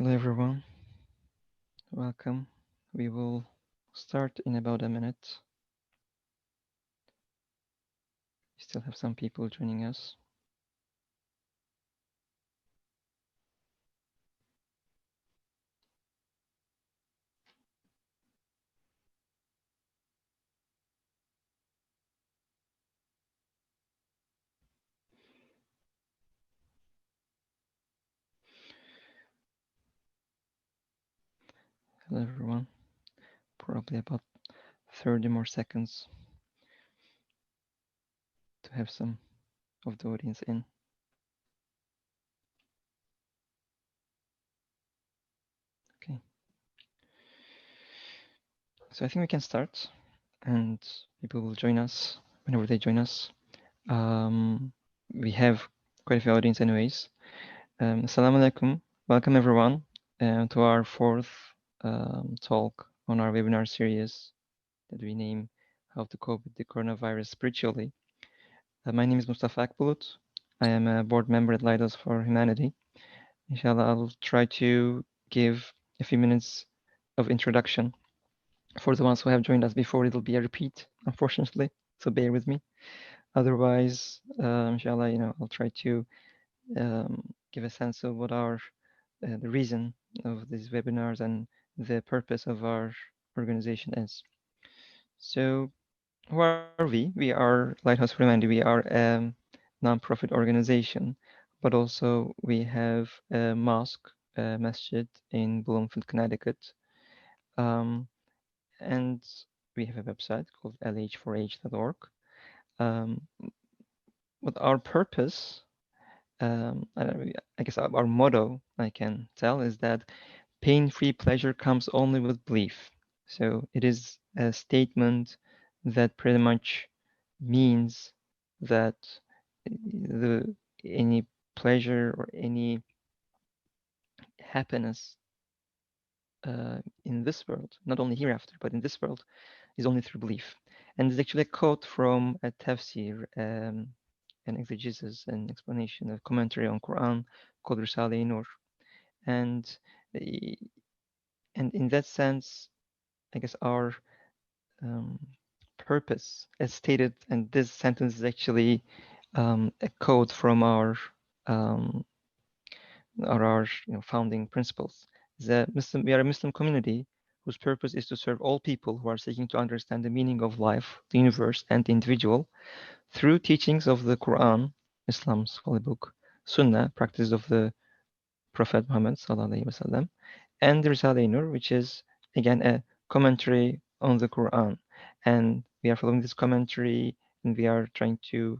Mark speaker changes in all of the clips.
Speaker 1: Hello everyone, welcome. We will start in about a minute. We still have some people joining us. Hello everyone, probably about 30 more seconds to have some of the audience in. Okay, so I think we can start and people will join us whenever they join us. We have quite a few audience anyways. Assalamu alaikum, welcome everyone to our fourth talk on our webinar series that we name How to Cope with the Coronavirus Spiritually. My name is Mustafa Akbulut. I am a board member at Lighthouse for Humanity. Inshallah, I'll try to give a few minutes of introduction. For the ones who have joined us before, it'll be a repeat, unfortunately, so bear with me. Otherwise, inshallah, I'll try to give a sense of what are the reason of these webinars and the purpose of our organization is. So who are we? We are Lighthouse for Humanity. We are a non-profit organization, but also we have a mosque, a masjid in Bloomfield, Connecticut. And we have a website called lh4h.org. What our purpose, I guess our motto, I can tell, is that pain-free pleasure comes only with belief. So it is a statement that pretty much means that any pleasure or any happiness in this world, not only hereafter, but in this world, is only through belief. And there's actually a quote from a tafsir, an exegesis, an explanation, a commentary on Quran called Risale-i Nur. And in that sense, I guess our purpose, as stated, and this sentence is actually a quote from our founding principles. We are a Muslim community whose purpose is to serve all people who are seeking to understand the meaning of life, the universe, and the individual through teachings of the Quran, Islam's holy book, Sunnah, practice of the Prophet Muhammad sallallahu alaihi wasallam, and the Risale-i Nur, which is again a commentary on the Quran. And we are following this commentary and we are trying to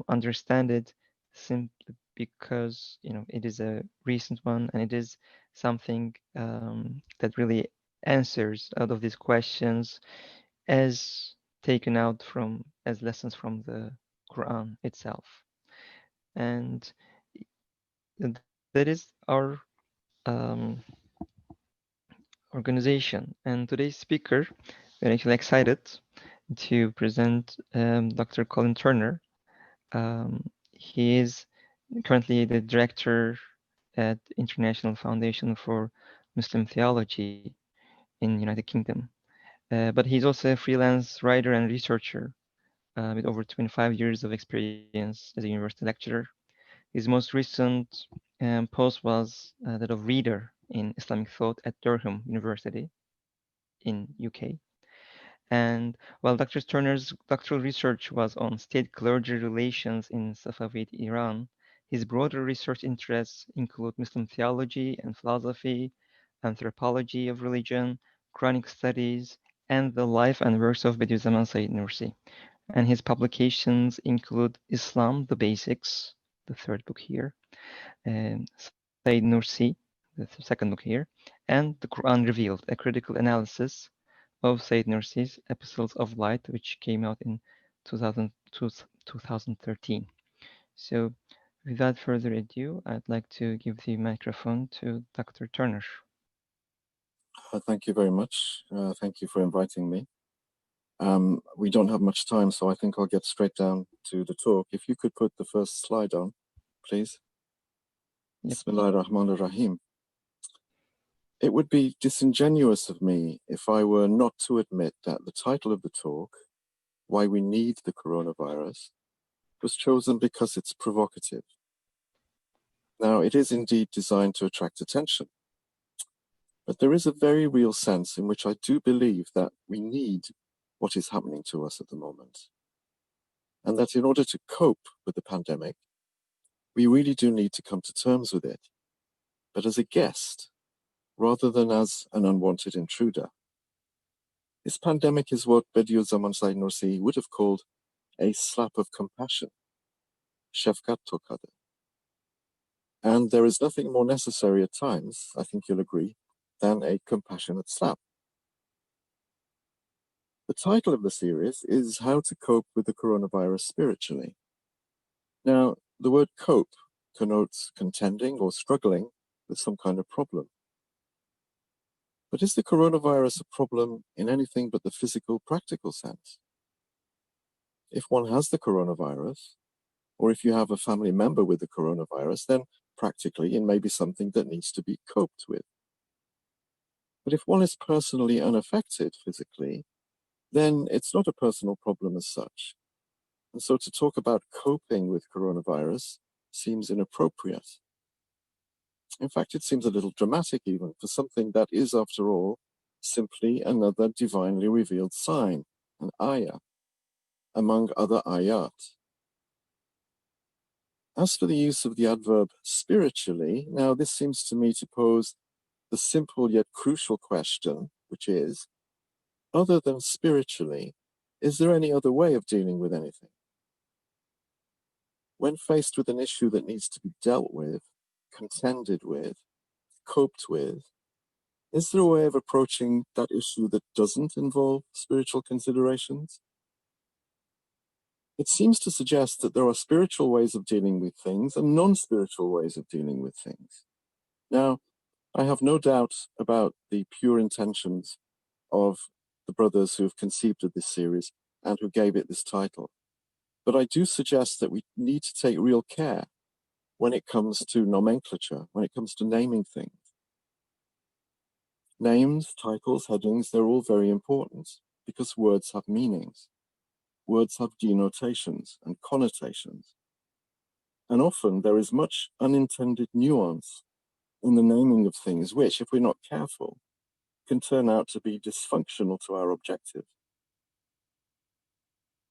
Speaker 1: understand it simply because it is a recent one and it is something that really answers out of these questions as taken out as lessons from the Quran itself. And that is our organization. And today's speaker, we're actually excited to present Dr. Colin Turner. He is currently the director at International Foundation for Muslim Theology in United Kingdom. But he's also a freelance writer and researcher with over 25 years of experience as a university lecturer. His most recent post was that of reader in Islamic thought at Durham University in UK. And while Dr. Turner's doctoral research was on state-clergy relations in Safavid Iran, his broader research interests include Muslim theology and philosophy, anthropology of religion, Quranic studies, and the life and works of Bediüzzaman Said Nursi. And his publications include Islam, the Basics, the third book here, and Said Nursi, the second book here, and The Quran Revealed, a critical analysis of Said Nursi's Epistles of Light, which came out in 2013. So without further ado, I'd like to give the microphone to Dr. Turner.
Speaker 2: Thank you very much. Thank you for inviting me. We don't have much time, so I think I'll get straight down to the talk. If you could put the first slide on, please. Yep. Bismillahir Rahmanir Rahim. It would be disingenuous of me if I were not to admit that the title of the talk, Why We Need the Coronavirus, was chosen because it's provocative. Now, it is indeed designed to attract attention, but there is a very real sense in which I do believe that we need what is happening to us at the moment, and that in order to cope with the pandemic, we really do need to come to terms with it, but as a guest, rather than as an unwanted intruder. This pandemic is what Bediüzzaman Said Nursi would have called a slap of compassion, shefkat tokadı. And there is nothing more necessary at times, I think you'll agree, than a compassionate slap. The title of the series is How to Cope with the Coronavirus Spiritually. Now, the word cope connotes contending or struggling with some kind of problem. But is the coronavirus a problem in anything but the physical, practical sense? If one has the coronavirus, or if you have a family member with the coronavirus, then practically it may be something that needs to be coped with. But if one is personally unaffected physically, then it's not a personal problem as such. And so to talk about coping with coronavirus seems inappropriate. In fact, it seems a little dramatic even for something that is, after all, simply another divinely revealed sign, an ayah, among other ayat. As for the use of the adverb spiritually, now this seems to me to pose the simple yet crucial question, which is, other than spiritually, is there any other way of dealing with anything? When faced with an issue that needs to be dealt with, contended with, coped with, is there a way of approaching that issue that doesn't involve spiritual considerations? It seems to suggest that there are spiritual ways of dealing with things and non-spiritual ways of dealing with things. Now, I have no doubt about the pure intentions of the brothers who have conceived of this series and who gave it this title. But I do suggest that we need to take real care when it comes to nomenclature, when it comes to naming things. Names, titles, headings, they're all very important because words have meanings. Words have denotations and connotations. And often there is much unintended nuance in the naming of things, which, if we're not careful, can turn out to be dysfunctional to our objective.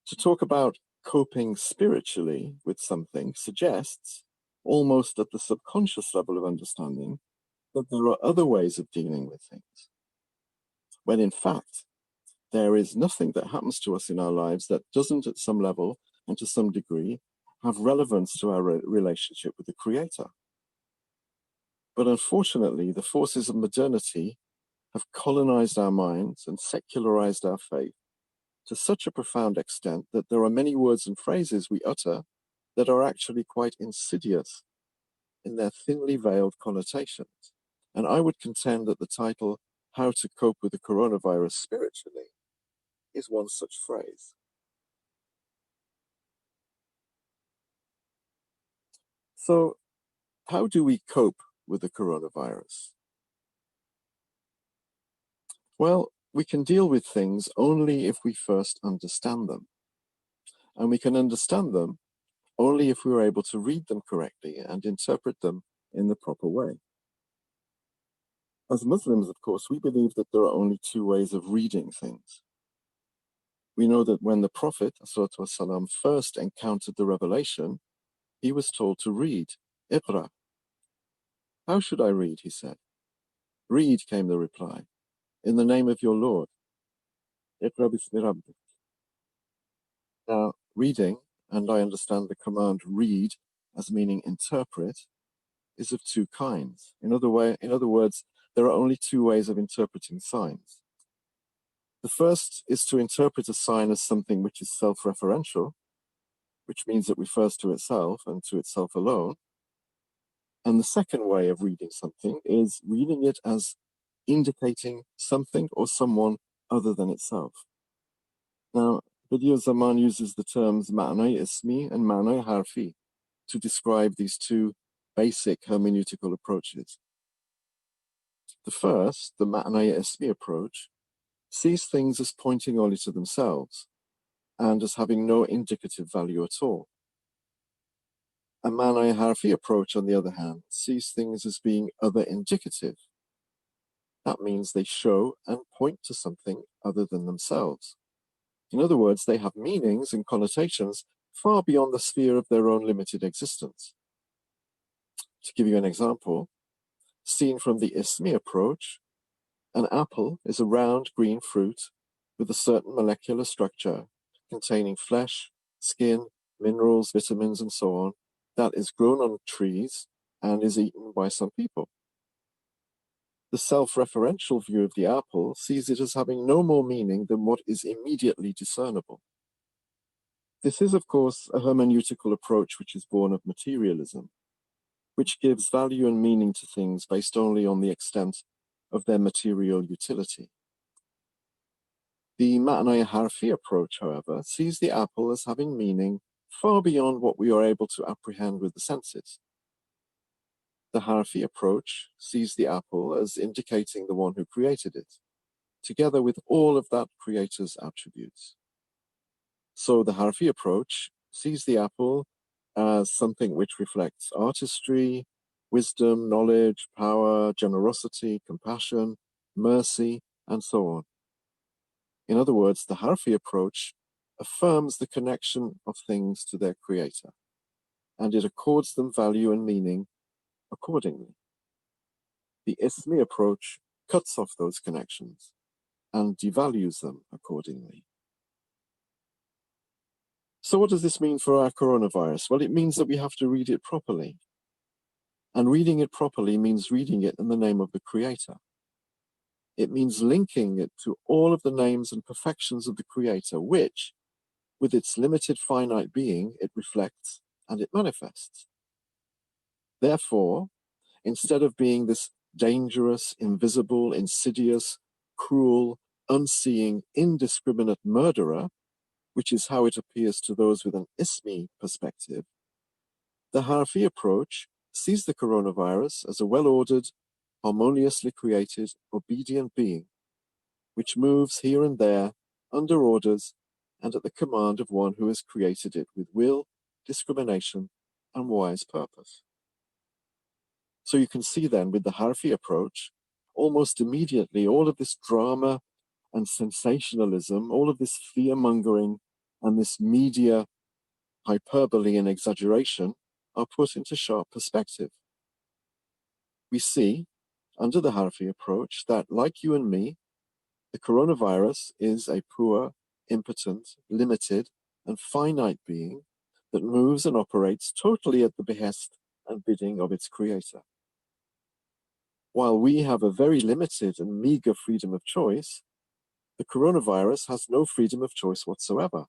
Speaker 2: To talk about coping spiritually with something suggests, almost at the subconscious level of understanding, that there are other ways of dealing with things, when in fact, there is nothing that happens to us in our lives that doesn't at some level and to some degree have relevance to our relationship with the Creator. But unfortunately, the forces of modernity have colonized our minds and secularized our faith to such a profound extent that there are many words and phrases we utter that are actually quite insidious in their thinly veiled connotations. And I would contend that the title, How to Cope with the Coronavirus Spiritually, is one such phrase. So, how do we cope with the coronavirus? Well, we can deal with things only if we first understand them. And we can understand them only if we are able to read them correctly and interpret them in the proper way. As Muslims, of course, we believe that there are only two ways of reading things. We know that when the Prophet ﷺ first encountered the revelation, he was told to read, Iqra. How should I read, he said. Read, came the reply, in the name of your Lord. Iqra bismi rabbik. Now, reading, and I understand the command read as meaning interpret, is of two kinds. In other words, there are only two ways of interpreting signs. The first is to interpret a sign as something which is self-referential, which means it refers to itself and to itself alone. And the second way of reading something is reading it as indicating something or someone other than itself. Now, Bediüzzaman uses the terms ma'nai ismi and ma'nai harfi to describe these two basic hermeneutical approaches. The first, the Ma'anaya Ismi approach, sees things as pointing only to themselves and as having no indicative value at all. A Ma'anaya Harfi approach, on the other hand, sees things as being other indicative. That means they show and point to something other than themselves. In other words, they have meanings and connotations far beyond the sphere of their own limited existence. To give you an example, seen from the Ismi approach, an apple is a round green fruit with a certain molecular structure containing flesh, skin, minerals, vitamins, and so on, that is grown on trees and is eaten by some people. The self-referential view of the apple sees it as having no more meaning than what is immediately discernible. This is, of course, a hermeneutical approach which is born of materialism, which gives value and meaning to things based only on the extent of their material utility. The Ma'anaya Harfi approach, however, sees the apple as having meaning far beyond what we are able to apprehend with the senses. The Harfi approach sees the apple as indicating the one who created it, together with all of that creator's attributes. So the Harfi approach sees the apple as something which reflects artistry, wisdom, knowledge, power, generosity, compassion, mercy, and so on. In other words, the Harfi approach affirms the connection of things to their creator, and it accords them value and meaning accordingly. The Ismi approach cuts off those connections and devalues them accordingly. So what does this mean for our coronavirus? Well, it means that we have to read it properly. And reading it properly means reading it in the name of the Creator. It means linking it to all of the names and perfections of the Creator, which, with its limited finite being, it reflects and it manifests. Therefore, instead of being this dangerous, invisible, insidious, cruel, unseeing, indiscriminate murderer, which is how it appears to those with an Ismi perspective, the Harfi approach sees the coronavirus as a well-ordered, harmoniously created, obedient being, which moves here and there under orders and at the command of one who has created it with will, discrimination, and wise purpose. So you can see then with the Harfi approach, almost immediately all of this drama and sensationalism, all of this fear-mongering and this media hyperbole and exaggeration are put into sharp perspective. We see, under the Harfi approach, that like you and me, the coronavirus is a poor, impotent, limited, and finite being that moves and operates totally at the behest and bidding of its creator. While we have a very limited and meager freedom of choice, the coronavirus has no freedom of choice whatsoever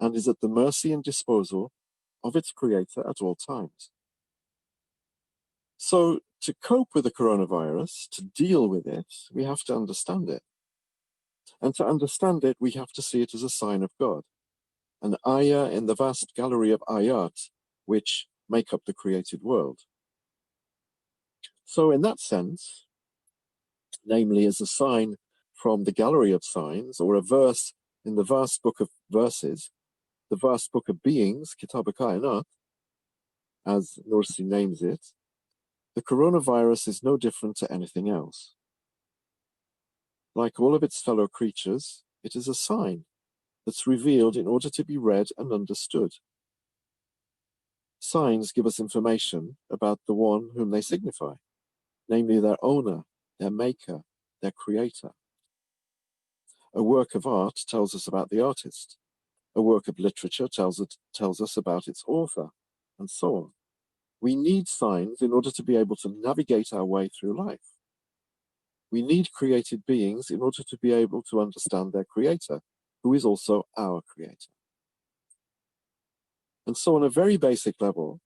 Speaker 2: and is at the mercy and disposal of its creator at all times. So to cope with the coronavirus, to deal with it, we have to understand it. And to understand it, we have to see it as a sign of God, an ayah in the vast gallery of ayat which make up the created world. So in that sense, namely as a sign from the gallery of signs, or a verse in the vast book of verses, the vast book of beings, Kitab al-Kainat, as Nursi names it, the coronavirus is no different to anything else. Like all of its fellow creatures, it is a sign that's revealed in order to be read and understood. Signs give us information about the one whom they signify, namely their owner, their maker, their creator. A work of art tells us about the artist. A work of literature tells us about its author, and so on. We need signs in order to be able to navigate our way through life. We need created beings in order to be able to understand their creator, who is also our creator. And so on a very basic level,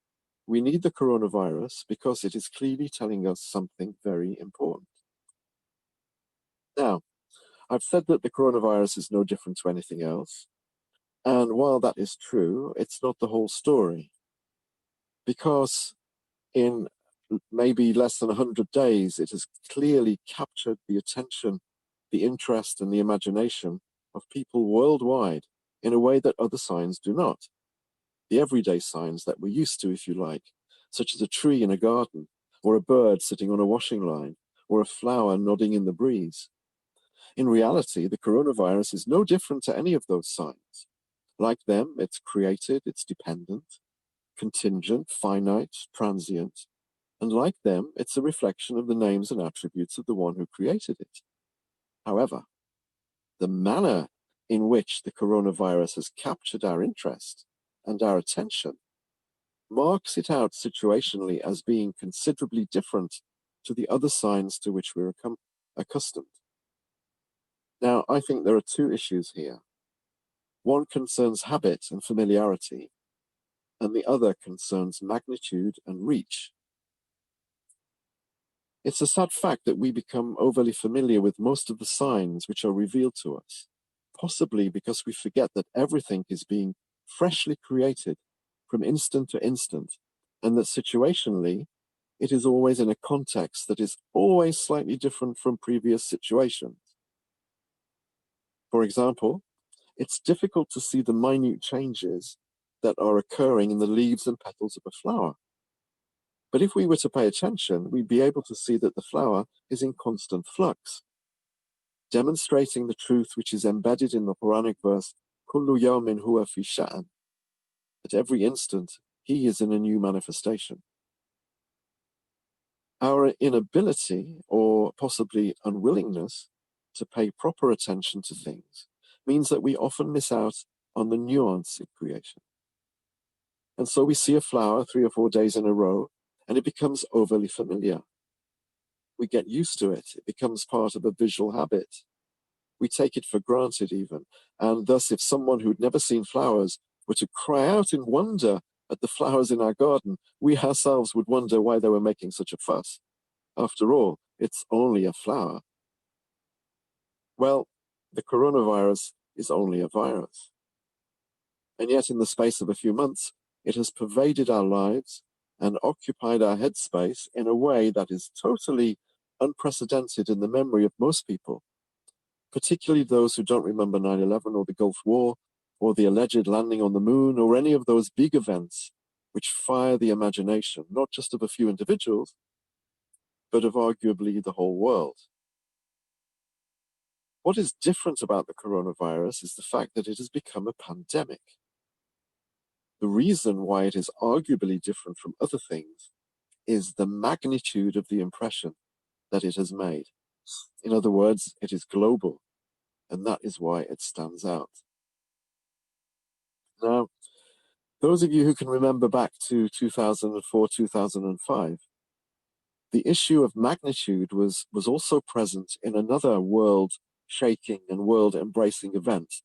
Speaker 2: we need the coronavirus because it is clearly telling us something very important. Now, I've said that the coronavirus is no different to anything else. And while that is true, it's not the whole story. Because in maybe less than 100 days, it has clearly captured the attention, the interest, and the imagination of people worldwide in a way that other signs do not. The everyday signs that we're used to, if you like, such as a tree in a garden, or a bird sitting on a washing line, or a flower nodding in the breeze. In reality, the coronavirus is no different to any of those signs. Like them, it's created, it's dependent, contingent, finite, transient, and like them, it's a reflection of the names and attributes of the one who created it. However, the manner in which the coronavirus has captured our interest and our attention marks it out situationally as being considerably different to the other signs to which we're accustomed. Now, I think there are two issues here. One concerns habit and familiarity, and the other concerns magnitude and reach. It's a sad fact that we become overly familiar with most of the signs which are revealed to us, possibly because we forget that everything is being freshly created from instant to instant, and that situationally, it is always in a context that is always slightly different from previous situations. For example, it's difficult to see the minute changes that are occurring in the leaves and petals of a flower. But if we were to pay attention, we'd be able to see that the flower is in constant flux, demonstrating the truth which is embedded in the Quranic verse, Kullu yawmin huwa fi sha'an. At every instant, he is in a new manifestation. Our inability, or possibly unwillingness, to pay proper attention to things means that we often miss out on the nuance in creation. And so we see a flower 3 or 4 days in a row, and it becomes overly familiar. We get used to it. It becomes part of a visual habit. We take it for granted even. And thus, if someone who'd never seen flowers were to cry out in wonder at the flowers in our garden, we ourselves would wonder why they were making such a fuss. After all, it's only a flower. Well, the coronavirus is only a virus. And yet, in the space of a few months, it has pervaded our lives and occupied our headspace in a way that is totally unprecedented in the memory of most people, particularly those who don't remember 9/11 or the Gulf War or the alleged landing on the moon or any of those big events which fire the imagination, not just of a few individuals, but of arguably the whole world. What is different about the coronavirus is the fact that it has become a pandemic. The reason why it is arguably different from other things is the magnitude of the impression that it has made. In other words, it is global, and that is why it stands out. Now, those of you who can remember back to 2004, 2005, the issue of magnitude was also present in another world-shaking and world-embracing event,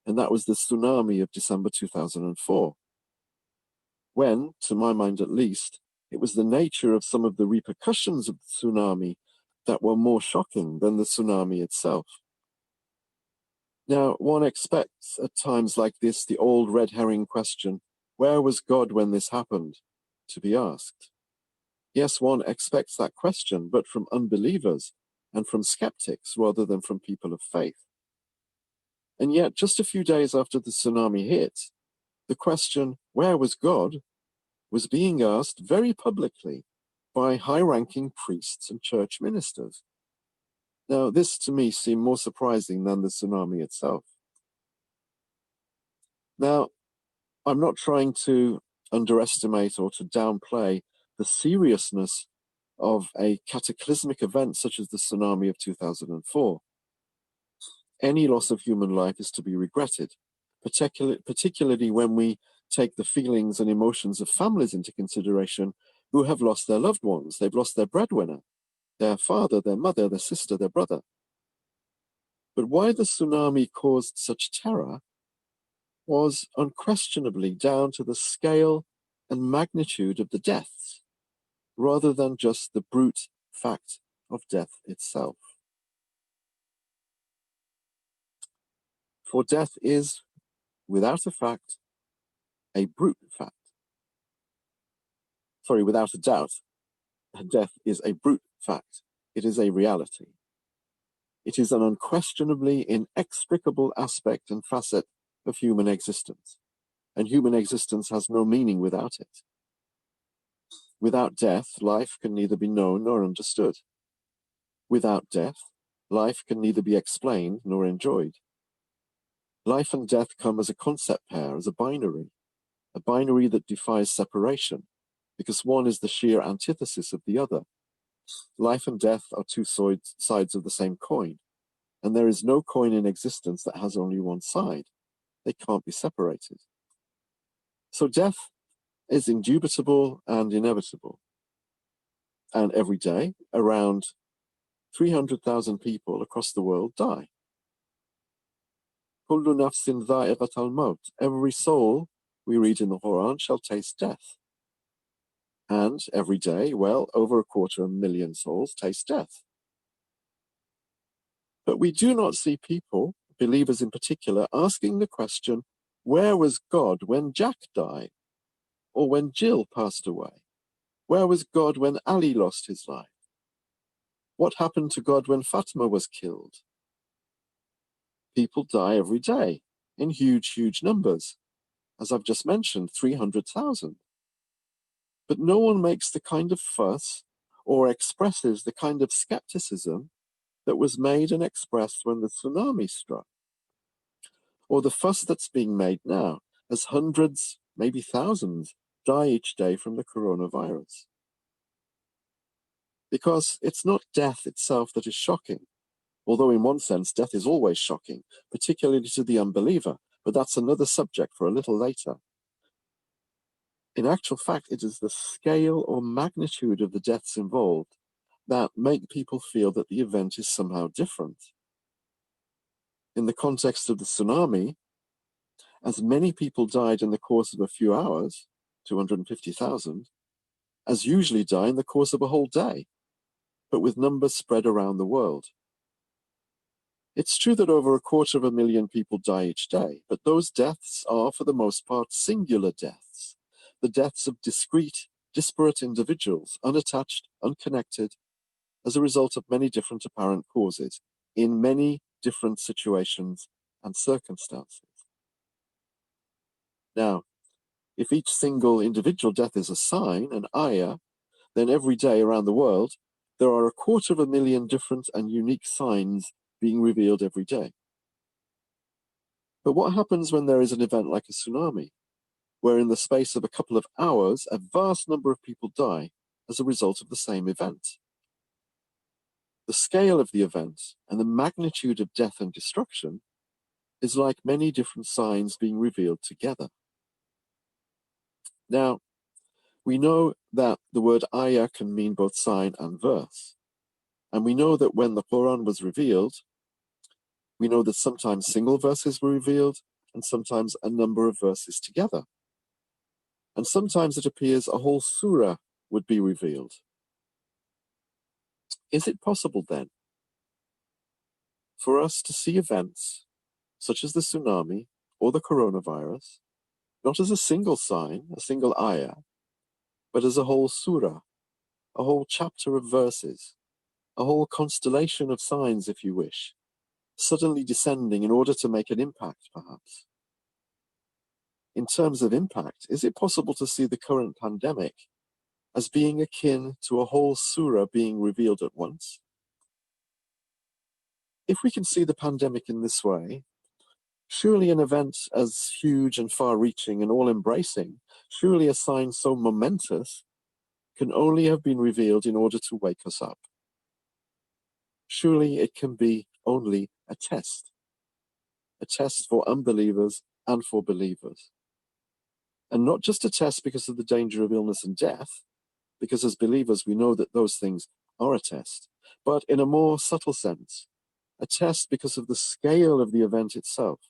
Speaker 2: and that was the tsunami of December 2004. When, to my mind at least, it was the nature of some of the repercussions of the tsunami that were more shocking than the tsunami itself. Now, one expects at times like this the old red herring question, where was God when this happened, to be asked. Yes, one expects that question, but from unbelievers and from skeptics rather than from people of faith. And yet, just a few days after the tsunami hit, the question, where was God, was being asked very publicly by high-ranking priests and church ministers. Now, this to me seemed more surprising than the tsunami itself. Now, I'm not trying to underestimate or to downplay the seriousness of a cataclysmic event such as the tsunami of 2004. Any loss of human life is to be regretted, particularly when we take the feelings and emotions of families into consideration who have lost their loved ones. They've lost their breadwinner, their father, their mother, their sister, their brother. But why the tsunami caused such terror was unquestionably down to the scale and magnitude of the deaths, rather than just the brute fact of death itself. For death is, without a fact, a brute fact. Sorry, without a doubt, death is a brute fact. It is a reality. It is an unquestionably inextricable aspect and facet of human existence. And human existence has no meaning without it. Without death, life can neither be known nor understood. Without death, life can neither be explained nor enjoyed. Life and death come as a concept pair, as a binary that defies separation, because one is the sheer antithesis of the other. Life and death are two sides of the same coin, and there is no coin in existence that has only one side. They can't be separated. So death is indubitable and inevitable. And every day, around 300,000 people across the world die. Kullu nafsin dha'iqat al-maut. Every soul, we read in the Quran, shall taste death. And every day, well, over 250,000 souls taste death. But we do not see people, believers in particular, asking the question, where was God when Jack died? Or when Jill passed away? Where was God when Ali lost his life? What happened to God when Fatima was killed? People die every day in huge, huge numbers. As I've just mentioned, 300,000. But no one makes the kind of fuss or expresses the kind of skepticism that was made and expressed when the tsunami struck, or the fuss that's being made now as hundreds, maybe thousands, die each day from the coronavirus. Because it's not death itself that is shocking, although in one sense death is always shocking, particularly to the unbeliever, but that's another subject for a little later. In actual fact, it is the scale or magnitude of the deaths involved that make people feel that the event is somehow different. In the context of the tsunami, as many people died in the course of a few hours, 250,000, as usually die in the course of a whole day, but with numbers spread around the world. It's true that over 250,000 people die each day, but those deaths are, for the most part, singular deaths, the deaths of discrete, disparate individuals, unattached, unconnected, as a result of many different apparent causes, in many different situations and circumstances. Now, if each single individual death is a sign, an ayah, then every day around the world, there are 250,000 different and unique signs being revealed every day. But what happens when there is an event like a tsunami, where in the space of a couple of hours, a vast number of people die as a result of the same event? The scale of the event and the magnitude of death and destruction is like many different signs being revealed together. Now, we know that the word ayah can mean both sign and verse. And we know that when the Quran was revealed, we know that sometimes single verses were revealed and sometimes a number of verses together. And sometimes it appears a whole surah would be revealed. Is it possible then for us to see events such as the tsunami or the coronavirus, not as a single sign, a single ayah, but as a whole surah, a whole chapter of verses, a whole constellation of signs, if you wish, suddenly descending in order to make an impact, perhaps? In terms of impact, is it possible to see the current pandemic as being akin to a whole surah being revealed at once? If we can see the pandemic in this way, surely an event as huge and far-reaching and all-embracing, surely a sign so momentous, can only have been revealed in order to wake us up. Surely it can be only a test for unbelievers and for believers. And not just a test because of the danger of illness and death, because as believers we know that those things are a test, but in a more subtle sense, a test because of the scale of the event itself.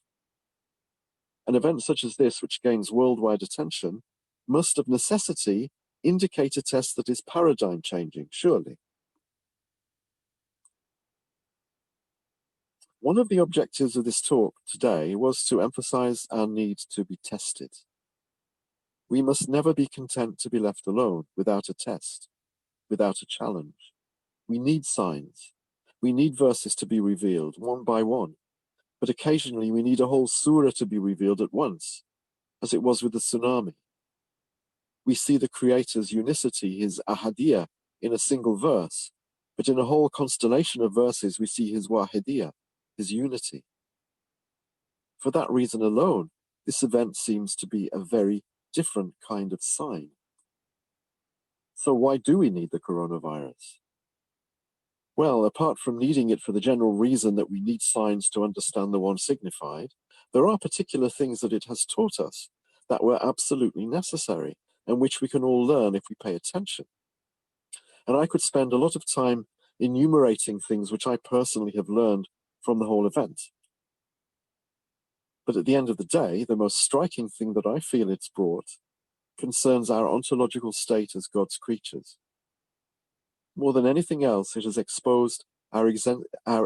Speaker 2: An event such as this, which gains worldwide attention, must of necessity indicate a test that is paradigm changing, surely. One of the objectives of this talk today was to emphasize our need to be tested. We must never be content to be left alone without a test, without a challenge. We need signs. We need verses to be revealed one by one. But occasionally we need a whole surah to be revealed at once, as it was with the tsunami. We see the Creator's unicity, his ahadiyah, in a single verse, but in a whole constellation of verses we see his wahidiyah, his unity. For that reason alone, this event seems to be a very different kind of sign. So why do we need the coronavirus? Well, apart from needing it for the general reason that we need signs to understand the one signified, there are particular things that it has taught us that were absolutely necessary and which we can all learn if we pay attention. And I could spend a lot of time enumerating things which I personally have learned from the whole event. But at the end of the day, the most striking thing that I feel it's brought concerns our ontological state as God's creatures. More than anything else, it has exposed our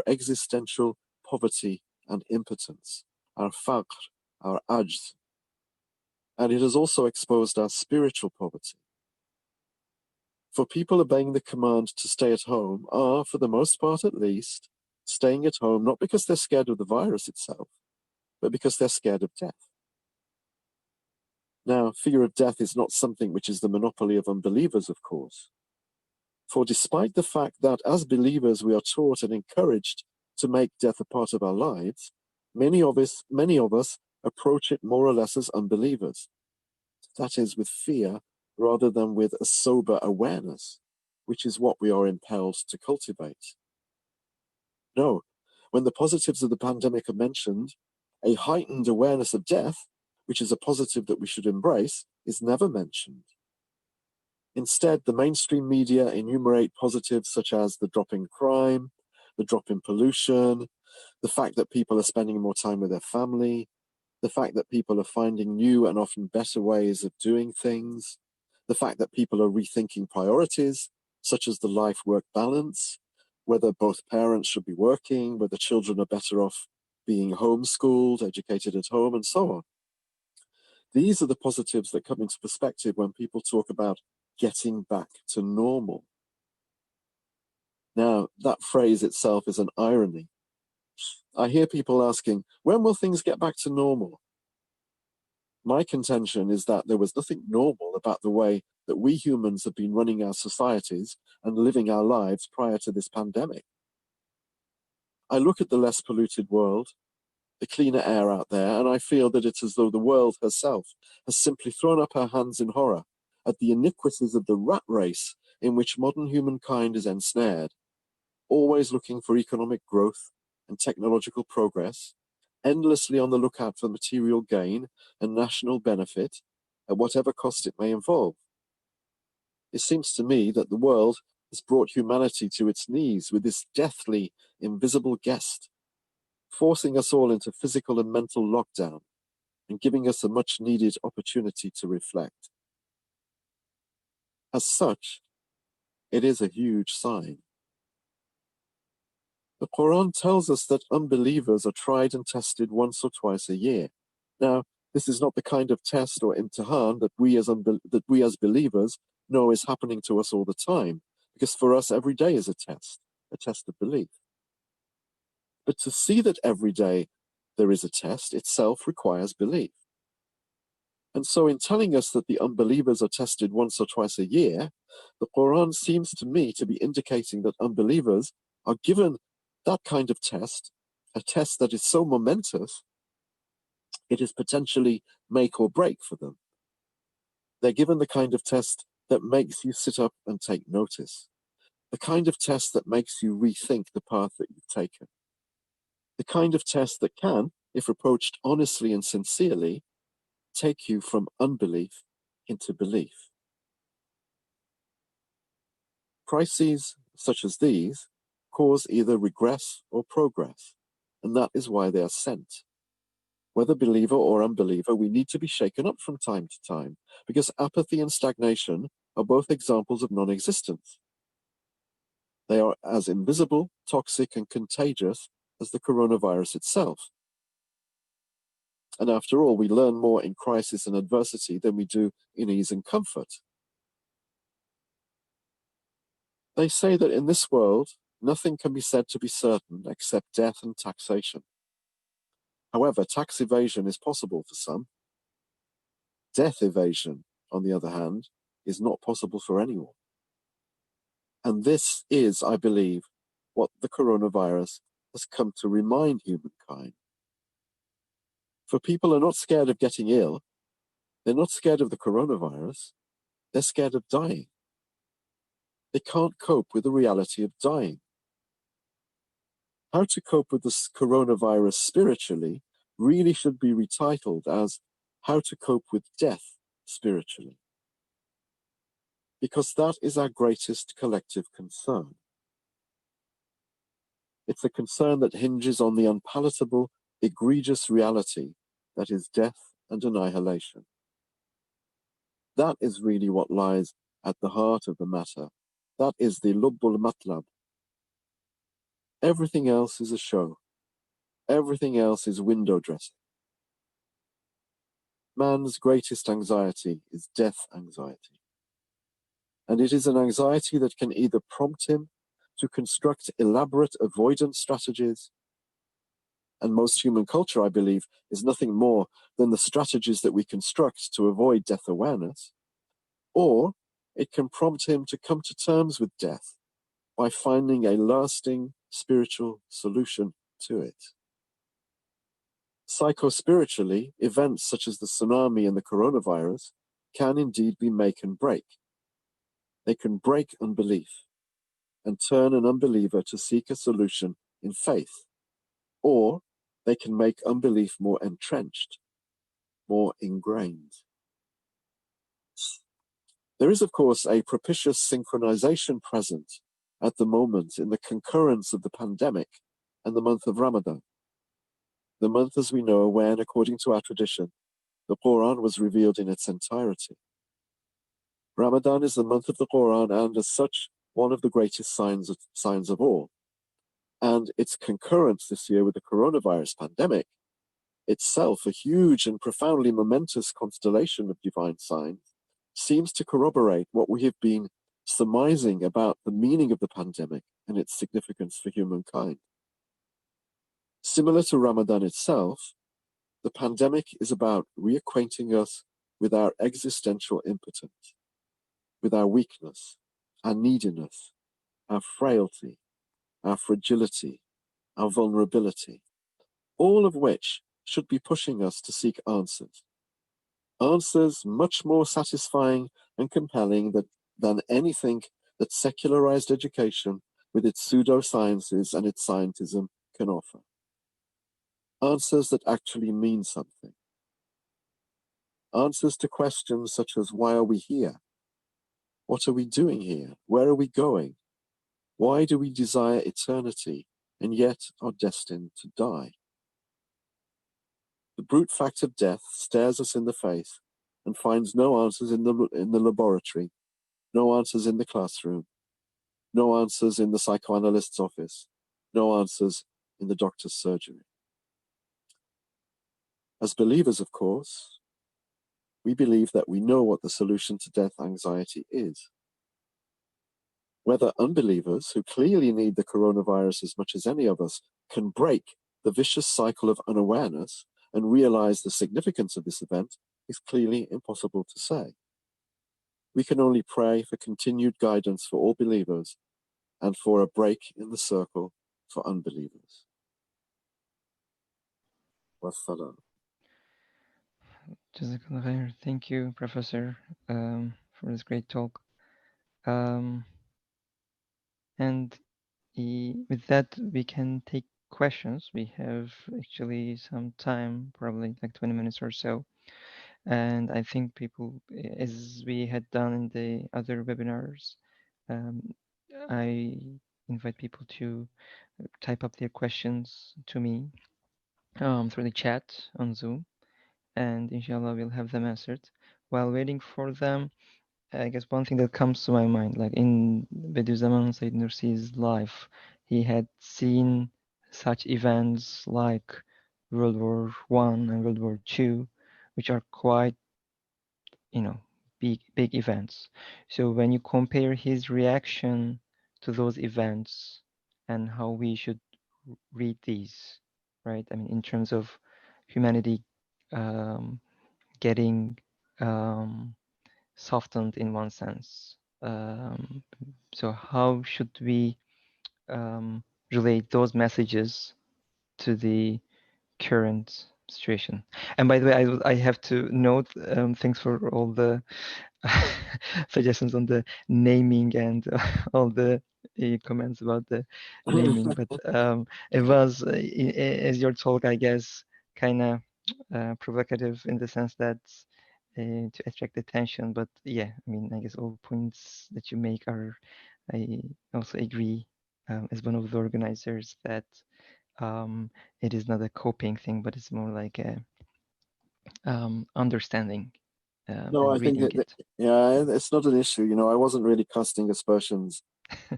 Speaker 2: existential poverty and impotence, our faqr, our ajz. And it has also exposed our spiritual poverty. For people obeying the command to stay at home are, for the most part at least, staying at home not because they're scared of the virus itself, but because they're scared of death. Now, fear of death is not something which is the monopoly of unbelievers, of course. For despite the fact that as believers we are taught and encouraged to make death a part of our lives, many of us approach it more or less as unbelievers. That is, with fear rather than with a sober awareness, which is what we are impelled to cultivate. No, when the positives of the pandemic are mentioned, a heightened awareness of death, which is a positive that we should embrace, is never mentioned. Instead, the mainstream media enumerate positives such as the drop in crime, the drop in pollution, the fact that people are spending more time with their family, the fact that people are finding new and often better ways of doing things, the fact that people are rethinking priorities, such as the life-work balance, whether both parents should be working, whether children are better off being homeschooled, educated at home, and so on. These are the positives that come into perspective when people talk about getting back to normal. Now, that phrase itself is an irony. I hear people asking, when will things get back to normal? My contention is that there was nothing normal about the way that we humans have been running our societies and living our lives prior to this pandemic. I look at the less polluted world, the cleaner air out there, and I feel that it's as though the world herself has simply thrown up her hands in horror at the iniquities of the rat race in which modern humankind is ensnared, always looking for economic growth and technological progress, endlessly on the lookout for material gain and national benefit at whatever cost it may involve. It seems to me that the world has brought humanity to its knees with this deathly, invisible guest, forcing us all into physical and mental lockdown and giving us a much-needed opportunity to reflect. As such, it is a huge sign. The Quran tells us that unbelievers are tried and tested once or twice a year. Now, this is not the kind of test or imtihan that we as believers know is happening to us all the time, because for us every day is a test of belief. But to see that every day there is a test itself requires belief. And so in telling us that the unbelievers are tested once or twice a year, the Quran seems to me to be indicating that unbelievers are given that kind of test, a test that is so momentous, it is potentially make or break for them. They're given the kind of test that makes you sit up and take notice, the kind of test that makes you rethink the path that you've taken, the kind of test that can, if approached honestly and sincerely, take you from unbelief into belief. Crises such as these cause either regress or progress, and that is why they are sent. Whether believer or unbeliever, we need to be shaken up from time to time, because apathy and stagnation are both examples of non-existence. They are as invisible, toxic, and contagious as the coronavirus itself. And after all, we learn more in crisis and adversity than we do in ease and comfort. They say that in this world, nothing can be said to be certain except death and taxation. However, tax evasion is possible for some. Death evasion, on the other hand, is not possible for anyone. And this is, I believe, what the coronavirus has come to remind humankind. For people are not scared of getting ill. They're not scared of the coronavirus. They're scared of dying. They can't cope with the reality of dying. How to cope with this coronavirus spiritually really should be retitled as How to Cope with Death Spiritually. Because that is our greatest collective concern. It's a concern that hinges on the unpalatable, egregious reality that is death and annihilation. That is really what lies at the heart of the matter. That is the lubbul matlab. Everything else is a show. Everything else is window dressing. Man's greatest anxiety is death anxiety. And it is an anxiety that can either prompt him to construct elaborate avoidance strategies, and most human culture, I believe, is nothing more than the strategies that we construct to avoid death awareness, or it can prompt him to come to terms with death by finding a lasting spiritual solution to it. Psychospiritually, events such as the tsunami and the coronavirus can indeed be make and break. They can break unbelief and turn an unbeliever to seek a solution in faith, or they can make unbelief more entrenched, more ingrained. There is, of course, a propitious synchronization present at the moment in the concurrence of the pandemic and the month of Ramadan. The month, as we know, when, according to our tradition, the Quran was revealed in its entirety. Ramadan is the month of the Quran and, as such, one of the greatest signs of all. And its concurrence this year with the coronavirus pandemic, itself a huge and profoundly momentous constellation of divine signs, seems to corroborate what we have been surmising about the meaning of the pandemic and its significance for humankind. Similar to Ramadan itself, the pandemic is about reacquainting us with our existential impotence, with our weakness, our neediness, our frailty, our fragility, our vulnerability, all of which should be pushing us to seek answers. Answers much more satisfying and compelling than anything that secularized education with its pseudosciences and its scientism can offer. Answers that actually mean something. Answers to questions such as, why are we here? What are we doing here? Where are we going? Why do we desire eternity and yet are destined to die? The brute fact of death stares us in the face and finds no answers in the laboratory, no answers in the classroom, no answers in the psychoanalyst's office, no answers in the doctor's surgery. As believers, of course, we believe that we know what the solution to death anxiety is. Whether unbelievers, who clearly need the coronavirus as much as any of us, can break the vicious cycle of unawareness and realize the significance of this event is clearly impossible to say. We can only pray for continued guidance for all believers and for a break in the circle for unbelievers. Wassalam.
Speaker 1: Jazakallah khair. Thank you, Professor, for this great talk. And with that, we can take questions. We have actually some time, probably like 20 minutes or so. And I think people, as we had done in the other webinars, I invite people to type up their questions to me through the chat on Zoom, and inshallah we'll have them answered. While waiting for them, I guess one thing that comes to my mind, like in Bediüzzaman Said Nursi's life, he had seen such events like World War I and World War II, which are quite, big events. So when you compare his reaction to those events and how we should read these, right? I mean, in terms of humanity getting softened in one sense. So how should we relate those messages to the current situation? And by the way, I have to note, thanks for all the suggestions on the naming and all the comments about the naming, but it was, as your talk, I guess, kind of provocative in the sense that to attract attention. But yeah, I mean, I guess all points that you make are, I also agree as one of the organizers that it is not a coping thing, but it's more like a understanding
Speaker 2: No, I
Speaker 1: and
Speaker 2: think
Speaker 1: reading
Speaker 2: that,
Speaker 1: it.
Speaker 2: yeah, it's not an issue. You know, I wasn't really casting aspersions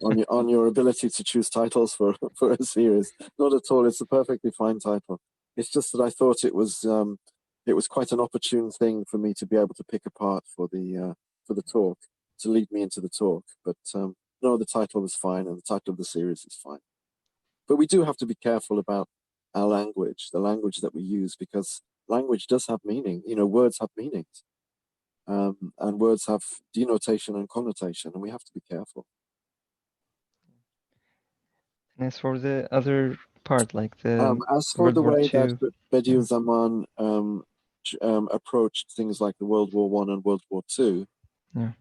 Speaker 2: on your ability to choose titles for for a series. Not at all. It's a perfectly fine title. It's just that I thought it was quite an opportune thing for me to be able to pick apart for the talk, to lead me into the talk. But no, the title was fine, and the title of the series is fine. But we do have to be careful about our language, the language that we use, because language does have meaning. You know, words have meanings, and words have denotation and connotation, and we have to be careful.
Speaker 1: And as for the other part, like the
Speaker 2: As for
Speaker 1: World
Speaker 2: the
Speaker 1: War
Speaker 2: way that
Speaker 1: II,
Speaker 2: Bediüzzaman
Speaker 1: yeah,
Speaker 2: Zaman approached things like the World War One and World War Two,
Speaker 1: yeah,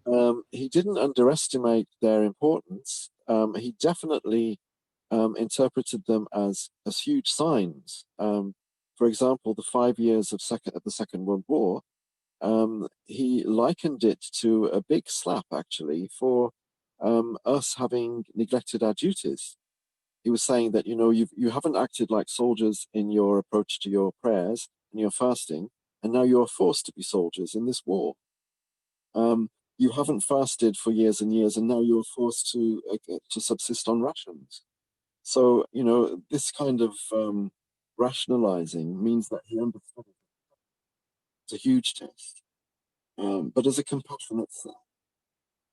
Speaker 2: he didn't underestimate their importance. He definitely interpreted them as huge signs. For example, the 5 years of the Second World War, he likened it to a big slap, actually, for us having neglected our duties. He was saying that, you know, you haven't acted like soldiers in your approach to your prayers and your fasting, and now you're forced to be soldiers in this war. You haven't fasted for years and years, and now you're forced to subsist on rations. So, you know, this kind of rationalizing means that he understood it's a huge test. But as a compassionate son,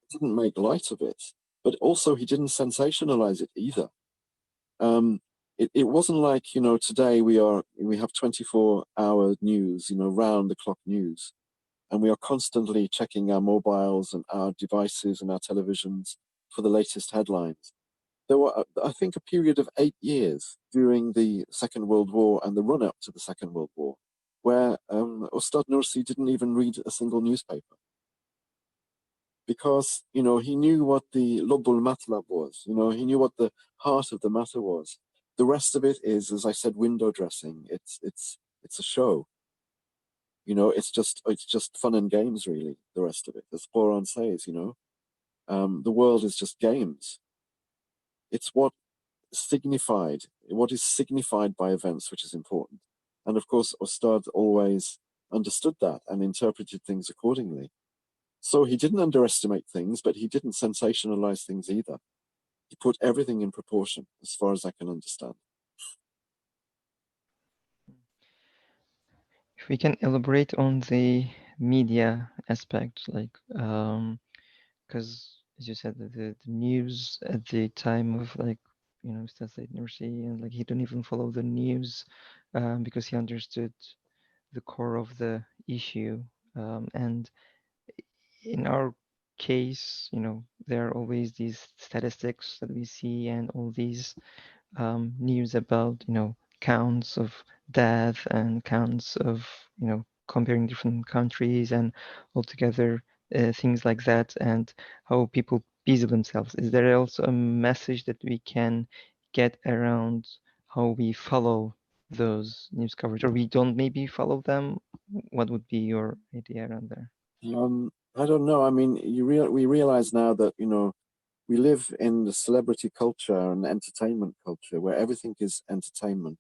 Speaker 2: he didn't make light of it, but also he didn't sensationalize it either. It wasn't like, you know, today we have 24-hour news, you know, round the clock news, and we are constantly checking our mobiles and our devices and our televisions for the latest headlines. There were, I think, a period of 8 years during the Second World War and the run-up to the Second World War, where Ustad Nursi didn't even read a single newspaper, because, you know, he knew what the lobul matlab was. You know, he knew what the heart of the matter was. The rest of it is, as I said, window dressing. It's a show. You know, it's just fun and games, really. The rest of it, as Quran says, you know, the world is just games. It's what is signified by events, which is important. And of course, Ustad always understood that and interpreted things accordingly. So he didn't underestimate things, but he didn't sensationalize things either. He put everything in proportion, as far as I can understand.
Speaker 1: if we can elaborate on the media aspect, like, because as you said, the news at the time of, like, you know, Ustad Said Nursi, and like he didn't even follow the news because he understood the core of the issue. And in our case, you know, there are always these statistics that we see and all these news about, you know, counts of death and counts of, you know, comparing different countries and altogether things like that, and how people busy themselves. Is there also a message that we can get around how we follow those news coverage, or we don't maybe follow them? What would be your idea around there?
Speaker 2: I don't know. I mean, we realize now that, you know, we live in the celebrity culture and entertainment culture where everything is entertainment.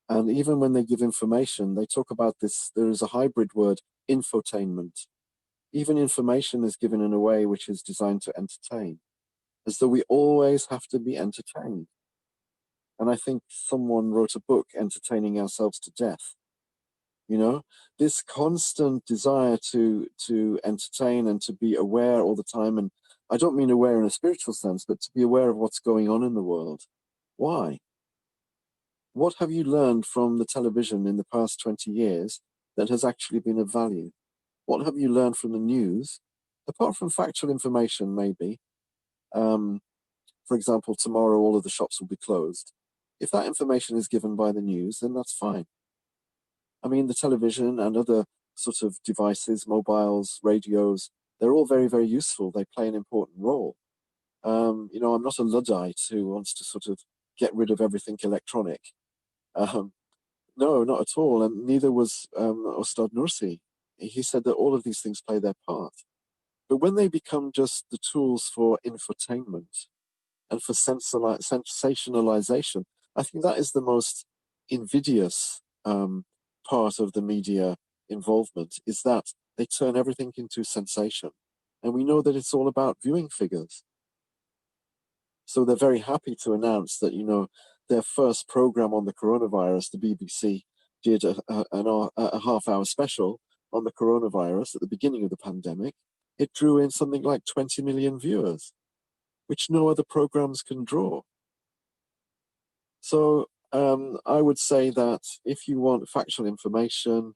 Speaker 2: And even when they give information, they talk about this. There is a hybrid word, infotainment. Even information is given in a way which is designed to entertain, as though we always have to be entertained. And I think someone wrote a book, Entertaining Ourselves to Death. You know, this constant desire to entertain and to be aware all the time. And I don't mean aware in a spiritual sense, but to be aware of what's going on in the world. Why? What have you learned from the television in the past 20 years that has actually been of value? What have you learned from the news, apart from factual information, maybe? For example, tomorrow all of the shops will be closed. If that information is given by the news, then that's fine. I mean, the television and other sort of devices, mobiles, radios, they're all very, very useful. They play an important role. You know, I'm not a Luddite who wants to sort of get rid of everything electronic. No, not at all. And neither was Ustad Nursi. He said that all of these things play their part. But when they become just the tools for infotainment and for sensationalization, I think that is the most invidious part of the media involvement, is that they turn everything into sensation. And we know that it's all about viewing figures. So they're very happy to announce that, you know, their first program on the coronavirus, the BBC did a half-hour special on the coronavirus at the beginning of the pandemic. It drew in something like 20 million viewers, which no other programs can draw. So I would say that if you want factual information,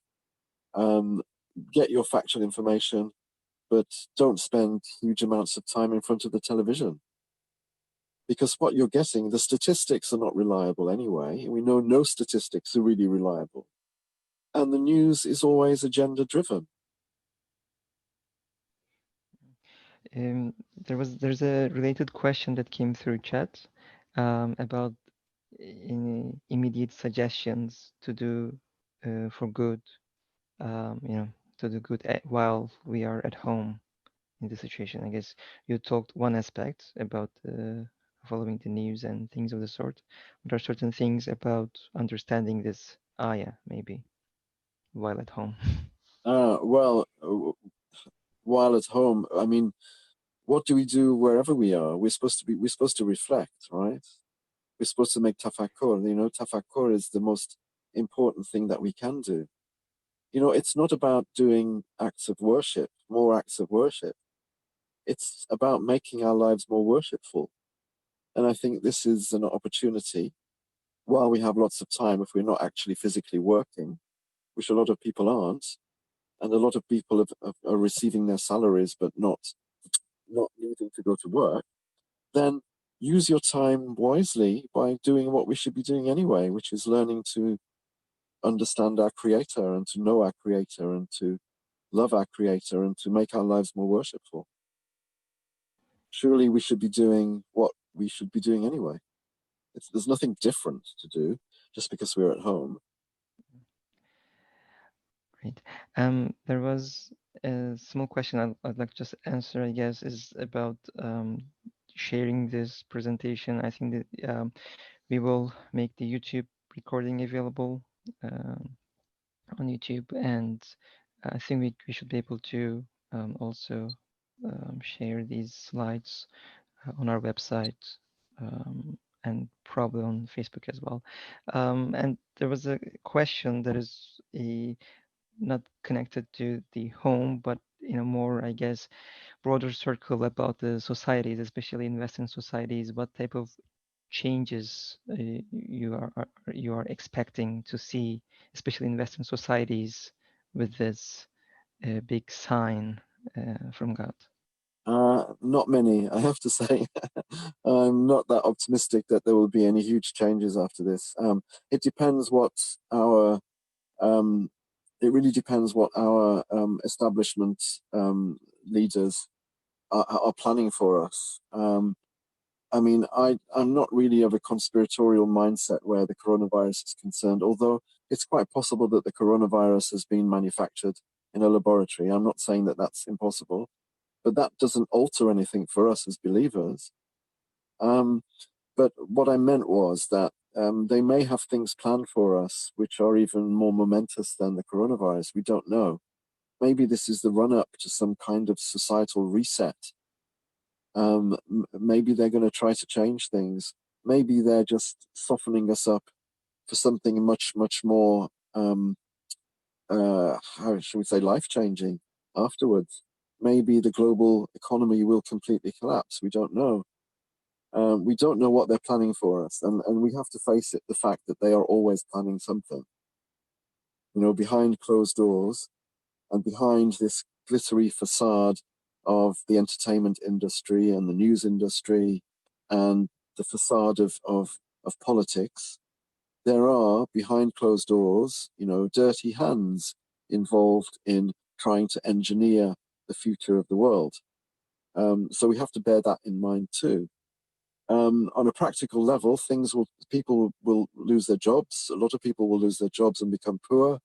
Speaker 2: get your factual information, but don't spend huge amounts of time in front of the television. Because what you're getting, the statistics are not reliable anyway. We know no statistics are really reliable. And the news is always agenda-driven.
Speaker 1: There's a related question that came through chat about immediate suggestions to do for good, you know, to do good while we are at home in this situation. I guess you talked one aspect about following the news and things of the sort. There are certain things about understanding this ayah, maybe, while at home.
Speaker 2: Well, while at home, I mean, what do we do wherever we are? We're supposed to reflect, right? We're supposed to make tafakkur. You know, tafakkur is the most important thing that we can do. You know, it's not about doing acts of worship, more acts of worship. It's about making our lives more worshipful. And I think this is an opportunity, while we have lots of time, if we're not actually physically working, which a lot of people aren't, and a lot of people are receiving their salaries but not needing to go to work, then use your time wisely by doing what we should be doing anyway, which is learning to understand our Creator and to know our Creator and to love our Creator and to make our lives more worshipful. Surely we should be doing what we should be doing anyway. There's nothing different to do just because we're at home.
Speaker 1: Great. There was a small question I'd like to just answer, I guess, is about sharing this presentation. I think that we will make the YouTube recording available on YouTube, and I think we should be able to also share these slides on our website and probably on Facebook as well. And there was a question that is not connected to the home, but in a more, I guess, broader circle about the societies, especially in Western societies. What type of changes you are expecting to see, especially in Western societies, with this big sign from God?
Speaker 2: Not many, I have to say. I'm not that optimistic that there will be any huge changes after this. It depends what our it really depends what our establishment leaders are planning for us. I mean, I'm not really of a conspiratorial mindset where the coronavirus is concerned, although it's quite possible that the coronavirus has been manufactured in a laboratory. I'm not saying that that's impossible, but that doesn't alter anything for us as believers. But what I meant was that they may have things planned for us which are even more momentous than the coronavirus. We don't know. Maybe this is the run-up to some kind of societal reset. Maybe they're going to try to change things. Maybe they're just softening us up for something much, much more, how should we say, life-changing afterwards. maybe the global economy will completely collapse. We don't know. We don't know what they're planning for us, and we have to face it, the fact that they are always planning something. You know, behind closed doors and behind this glittery facade of the entertainment industry and the news industry and the facade of politics, there are, behind closed doors, you know, dirty hands involved in trying to engineer the future of the world. So we have to bear that in mind too. On a practical level, people will lose their jobs. A lot of people will lose their jobs and become poor.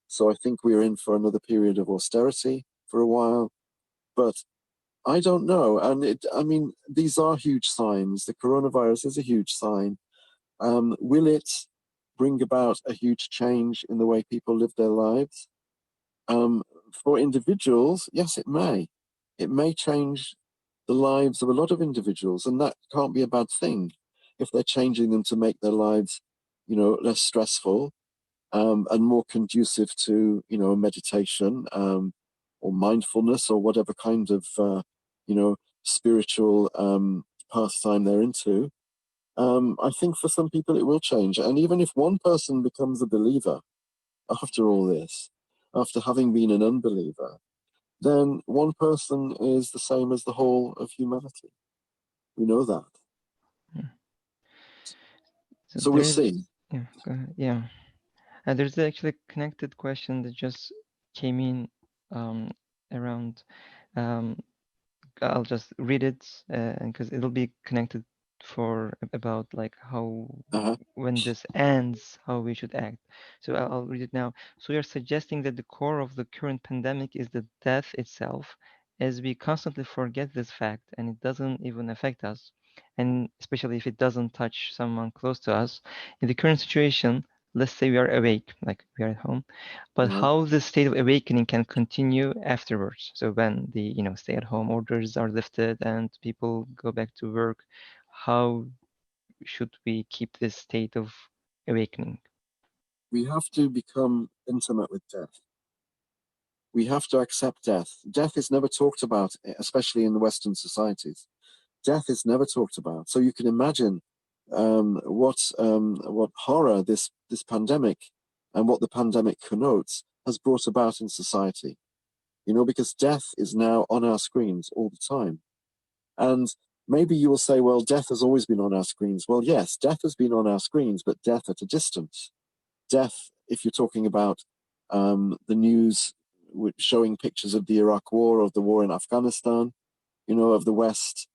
Speaker 2: So I think we're in for another period of austerity for a while. But I don't know. And I mean, these are huge signs. The coronavirus is a huge sign. Will it bring about a huge change in the way people live their lives? For individuals, yes, it may. It may change the lives of a lot of individuals, and that can't be a bad thing if they're changing them to make their lives, you know, less stressful, and more conducive to, you know, meditation, or mindfulness, or whatever kind of, you know, spiritual pastime they're into. I think for some people it will change. And even if one person becomes a believer after all this, after having been an unbeliever, then one person is the same as the whole of humanity. We know that. So we'll see.
Speaker 1: Yeah, go ahead. Yeah. There's actually a connected question that just came in around. Um, I'll just read it because it'll be connected for about like how when this ends, how we should act. So I'll read it now. So you're suggesting that the core of the current pandemic is the death itself, as we constantly forget this fact and it doesn't even affect us, and especially if it doesn't touch someone close to us. In the current situation, let's say we are awake, like we are at home, but how the state of awakening can continue afterwards. So when the, you know, stay-at-home orders are lifted and people go back to work, how should we keep this state of awakening?
Speaker 2: We have to become intimate with death. We have to accept death. Death is never talked about, especially in the Western societies. Death is never talked about. So you can imagine what horror this pandemic and what the pandemic connotes has brought about in society. You know, because death is now on our screens all the time. And maybe you will say, well, death has always been on our screens. Well, yes, death has been on our screens, but death at a distance. Death, if you're talking about the news showing pictures of the Iraq War, of the war in Afghanistan, you know, of the West,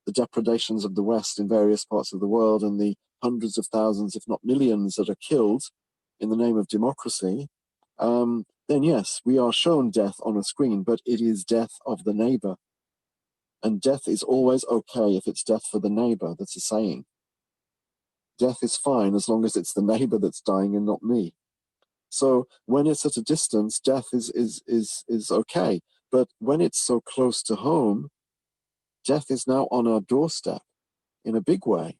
Speaker 2: the depredations of the West in various parts of the world, and the hundreds of thousands, if not millions, that are killed in the name of democracy, then yes, we are shown death on a screen, but it is death of the neighbor. And death is always okay if it's death for the neighbor. That's a saying. Death is fine as long as it's the neighbor that's dying and not me. So when it's at a distance, death is okay. But when it's so close to home, death is now on our doorstep in a big way.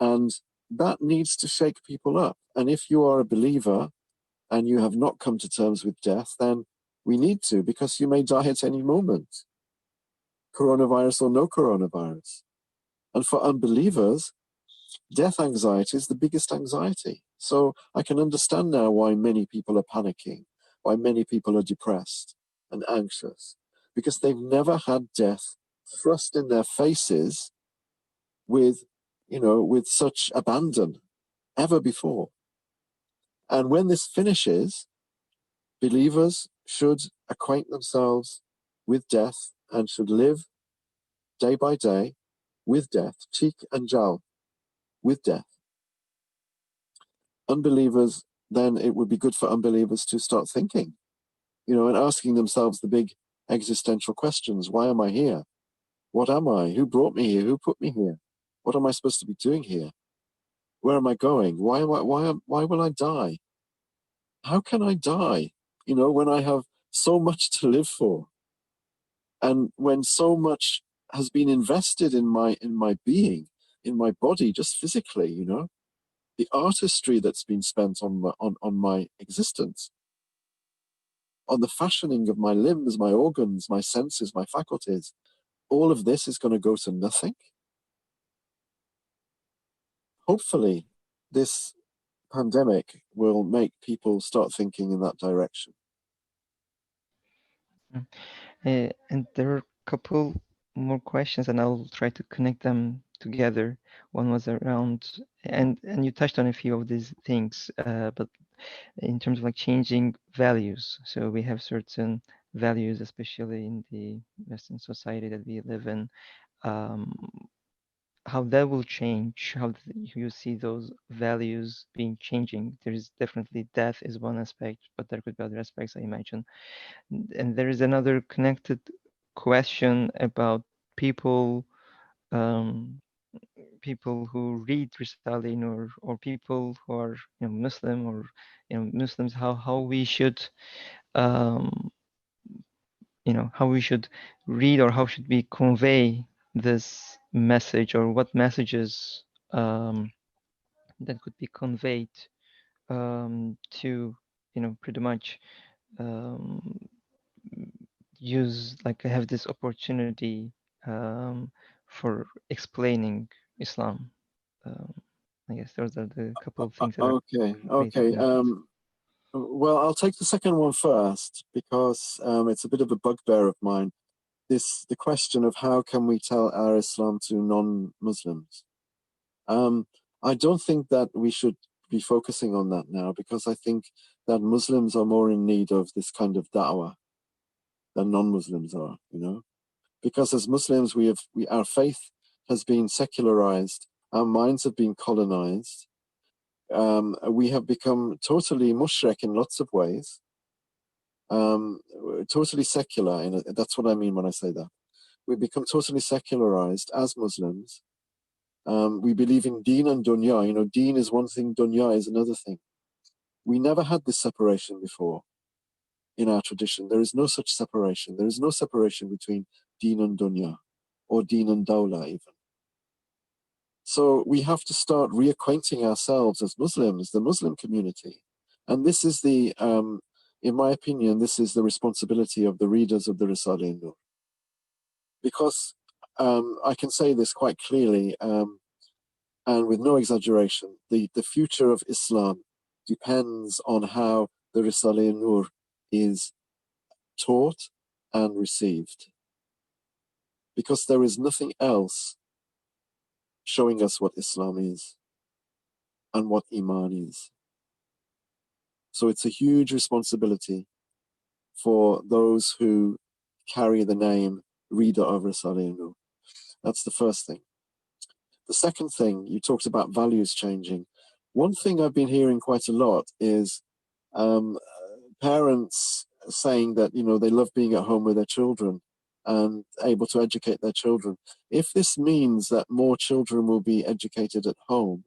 Speaker 2: And that needs to shake people up. And if you are a believer and you have not come to terms with death, then we need to, because you may die at any moment, coronavirus or no coronavirus. And for unbelievers, death anxiety is the biggest anxiety. So I can understand now why many people are panicking, why many people are depressed and anxious, because they've never had death thrust in their faces with, you know, with such abandon ever before. And when this finishes, believers should acquaint themselves with death and should live day by day with death, cheek and jowl with death. Unbelievers, then it would be good for unbelievers to start thinking, you know, and asking themselves the big existential questions. Why am I here? What am I? Who brought me here? Who put me here? What am I supposed to be doing here? Where am I going? Why will I die? How can I die? You know, when I have so much to live for, and when so much has been invested in my being, in my body, just physically, you know, the artistry that's been spent on my existence. on the fashioning of my limbs, my organs, my senses, my faculties, all of this is going to go to nothing? Hopefully, this pandemic will make people start thinking in that direction.
Speaker 1: And there are a couple more questions, and I'll try to connect them together. One was around, and you touched on a few of these things, but in terms of like changing values. So we have certain values, especially in the Western society that we live in. How that will change, how you see those values being changing. There is definitely death is one aspect, but there could be other aspects, I imagine. And there is another connected question about people people who read Risalin, or people who are Muslim, or Muslims, how we should how we should read, or how should we convey this message, or what messages that could be conveyed to pretty much use, like, have this opportunity for explaining Islam. I guess those are the couple of things that are
Speaker 2: Okay.
Speaker 1: connected.
Speaker 2: Well, I'll take the second one first, because it's a bit of a bugbear of mine. The question of how can we tell our Islam to non-Muslims. I don't think that we should be focusing on that now, because I think that Muslims are more in need of this kind of da'wah than non-Muslims are, because as Muslims, our faith has been secularized, our minds have been colonized, we have become totally mushrik in lots of ways, totally secular. That's what I mean when I say that. We've become totally secularized as Muslims. We believe in deen and dunya. Deen is one thing, dunya is another thing. We never had this separation before in our tradition. There is no such separation. There is no separation between deen and dunya, or deen and dawla even. So we have to start reacquainting ourselves as Muslims, the Muslim community. And this is in my opinion, this is the responsibility of the readers of the Risale Nur. Because I can say this quite clearly, and with no exaggeration, the future of Islam depends on how the Risale Nur is taught and received. Because there is nothing else showing us what Islam is and what Iman is. So it's a huge responsibility for those who carry the name reader of Risale Nur. That's the first thing. The second thing, you talked about values changing. One thing I've been hearing quite a lot is parents saying that they love being at home with their children and able to educate their children. If this means that more children will be educated at home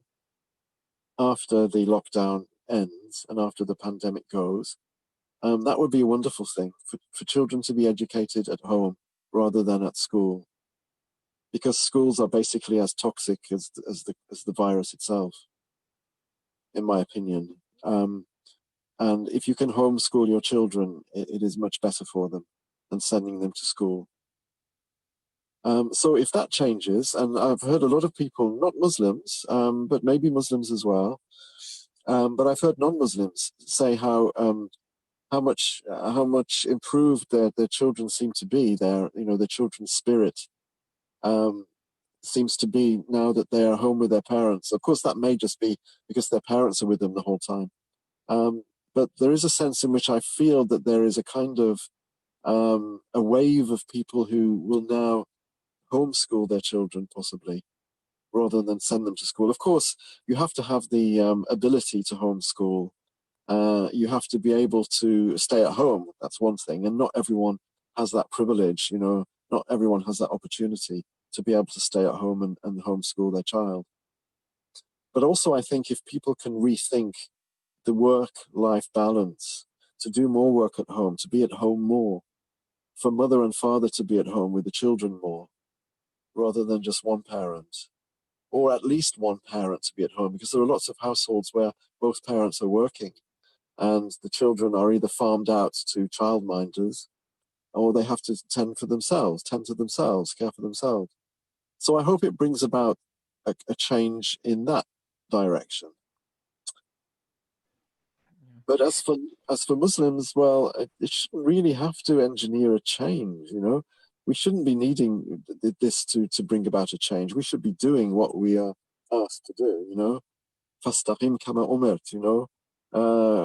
Speaker 2: after the lockdown ends and after the pandemic goes, that would be a wonderful thing for children to be educated at home rather than at school, because schools are basically as toxic as the virus itself, in my opinion. And if you can homeschool your children, it is much better for them than sending them to school. So if that changes, and I've heard a lot of people, not Muslims, but maybe Muslims as well, but I've heard non-Muslims say how much improved their children seem to be. Their children's spirit seems to be now that they are home with their parents. Of course, that may just be because their parents are with them the whole time. But there is a sense in which I feel that there is a kind of a wave of people who will now homeschool their children, possibly, rather than send them to school. Of course, you have to have the ability to homeschool. You have to be able to stay at home. That's one thing. And not everyone has that privilege, not everyone has that opportunity to be able to stay at home and homeschool their child. But also, I think if people can rethink the work-life balance, to do more work at home, to be at home more, for mother and father to be at home with the children more, rather than just one parent, or at least one parent to be at home, because there are lots of households where both parents are working. and the children are either farmed out to childminders, or they have to tend to themselves, care for themselves. So I hope it brings about a change in that direction. But as for Muslims, well, it shouldn't really have to engineer a change, you know. We shouldn't be needing this to bring about a change. We should be doing what we are asked to do, you know. Fastaqim kama umirt, you know.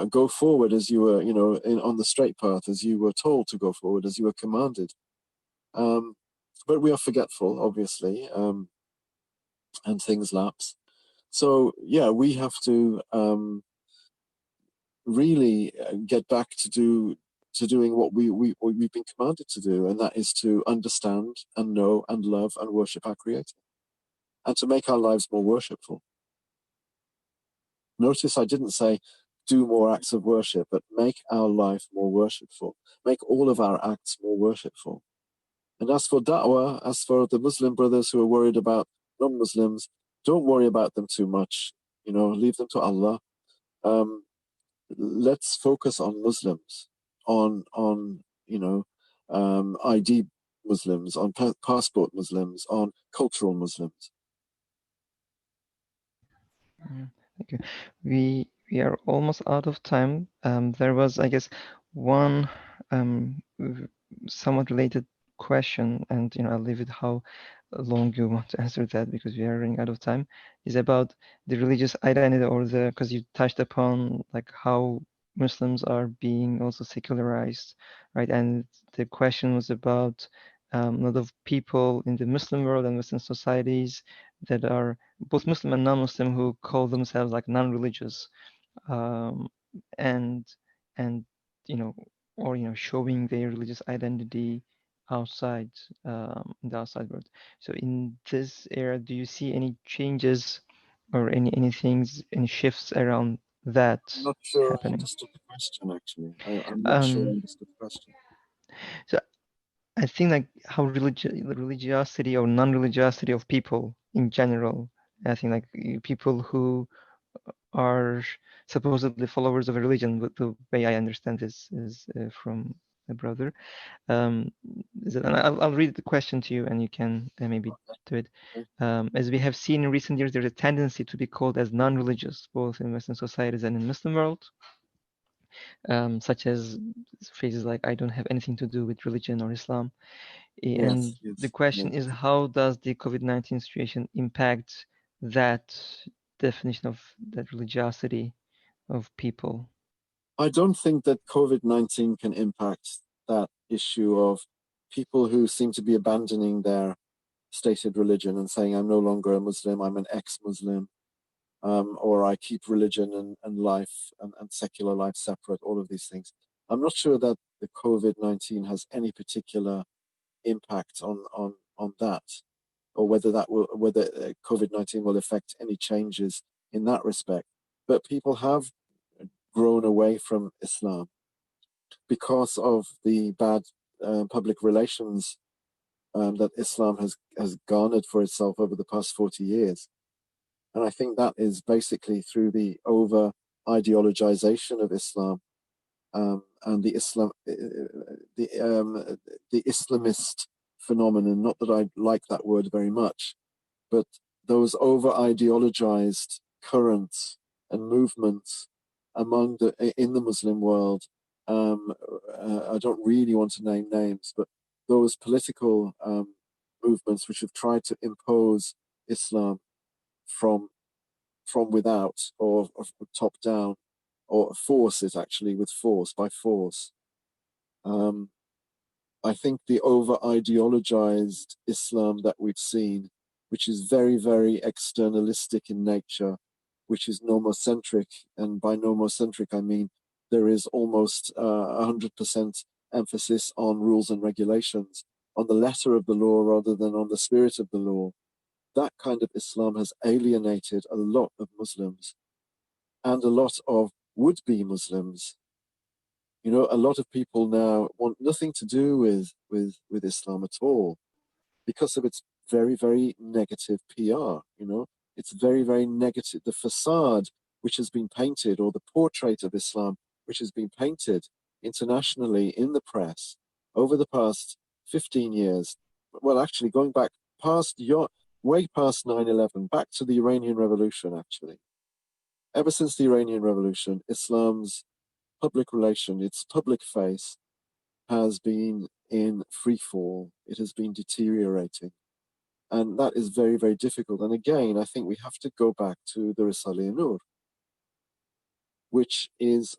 Speaker 2: Go forward as you were, you know, on the straight path, as you were told to go forward, as you were commanded. But we are forgetful, obviously, and things lapse. So yeah, we have to really get back to doing what we've been commanded to do, and that is to understand and know and love and worship our Creator, and to make our lives more worshipful. Notice I didn't say do more acts of worship, but make our life more worshipful. Make all of our acts more worshipful. And as for da'wah, as for the Muslim brothers who are worried about non-Muslims, don't worry about them too much. You know, leave them to Allah. Let's focus on Muslims, on you know, ID Muslims, on passport Muslims, on cultural Muslims.
Speaker 1: Thank you. We are almost out of time. There was, I guess, one somewhat related question, and you know, I'll leave it how long you want to answer that, because we are running out of time. Is about the religious identity, or because you touched upon like how Muslims are being also secularized, right? And the question was about a lot of people in the Muslim world and Western societies that are both Muslim and non-Muslim who call themselves like non-religious, and you know, or you know, showing their religious identity outside, in the outside world. So in this era, do you see any changes or any things, any shifts around that
Speaker 2: I'm not sure I
Speaker 1: happening?
Speaker 2: understood the question, actually. I'm not sure I understood the question.
Speaker 1: So I think like how religiosity or non-religiosity of people in general. I think like people who are supposedly followers of a religion, but the way I understand this is from a brother. Um, and I'll read the question to you, and you can maybe do it. As we have seen in recent years, there's a tendency to be called as non-religious, both in Western societies and in Muslim world, such as phrases like "I don't have anything to do with religion or Islam." And
Speaker 2: Yes,
Speaker 1: the question is, how does the COVID-19 situation impact that definition of that religiosity of people?
Speaker 2: I don't think that COVID-19 can impact that issue of people who seem to be abandoning their stated religion and saying, I'm no longer a Muslim, I'm an ex-Muslim, or I keep religion and life and secular life separate, all of these things. I'm not sure that the COVID-19 has any particular impact on that, or whether COVID-19 will affect any changes in that respect. But people have grown away from Islam because of the bad public relations that Islam has garnered for itself over the past 40 years. And I think that is basically through the over ideologization of Islam, and the Islamist phenomenon. Not that I like that word very much, but those over ideologized currents and movements in the Muslim world. I don't really want to name names, but those political movements which have tried to impose Islam from without, or top down, or force it actually with force, by force. I think the over ideologized Islam that we've seen, which is very, very externalistic in nature, which is nomocentric, and by nomocentric I mean there is almost 100% emphasis on rules and regulations, on the letter of the law rather than on the spirit of the law. That kind of Islam has alienated a lot of Muslims and a lot of would-be Muslims. You know, a lot of people now want nothing to do with Islam at all because of its very, very negative PR. You know, it's very, very negative. The facade which has been painted, or the portrait of Islam which has been painted internationally in the press over the past 15 years, well, actually going back way past 9/11, back to the Iranian Revolution, actually. Ever since the Iranian Revolution, Islam's public relation, its public face, has been in free fall. It has been deteriorating. And that is very, very difficult. And again, I think we have to go back to the Risale-i-Nur, which is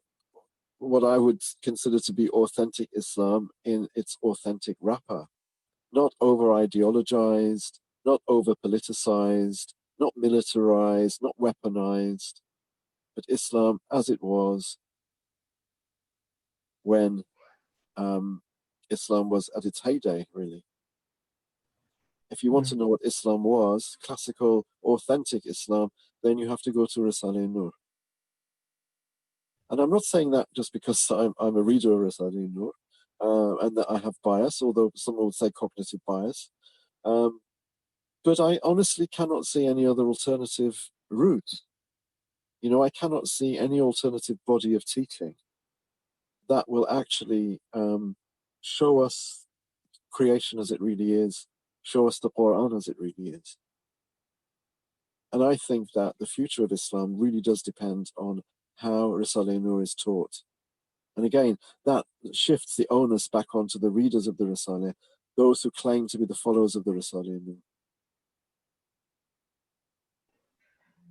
Speaker 2: what I would consider to be authentic Islam in its authentic wrapper. Not over-ideologized, not over-politicized, not militarized, not weaponized, but Islam as it was when Islam was at its heyday, really. If you want to know what Islam was, classical, authentic Islam, then you have to go to Risale-i-Nur. And I'm not saying that just because I'm a reader of Risale-i-Nur and that I have bias, although someone would say cognitive bias. But I honestly cannot see any other alternative route. You know, I cannot see any alternative body of teaching that will actually show us creation as it really is, show us the Quran as it really is. And I think that the future of Islam really does depend on how Risale-i-Nur is taught. And again, that shifts the onus back onto the readers of the Risale, those who claim to be the followers of the Risale-i-Nur.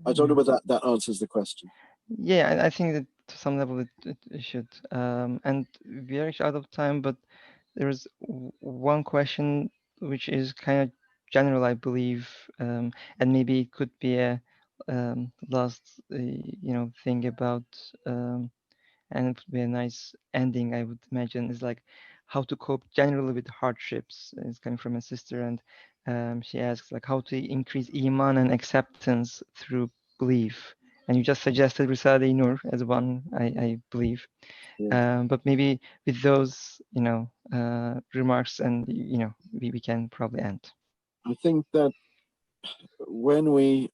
Speaker 2: I don't know whether that answers the question.
Speaker 1: Yeah, I think that to some level it should. And we are actually out of time, but there's one question which is kind of general, I believe, and maybe it could be a last, thing about, and it would be a nice ending, I would imagine, is like how to cope generally with hardships. It's coming from a sister, and she asks like how to increase iman and acceptance through belief. And you just suggested Risale-i-Nur as one, I believe.
Speaker 2: Yeah.
Speaker 1: But maybe with those, remarks, and we can probably end.
Speaker 2: I think that when we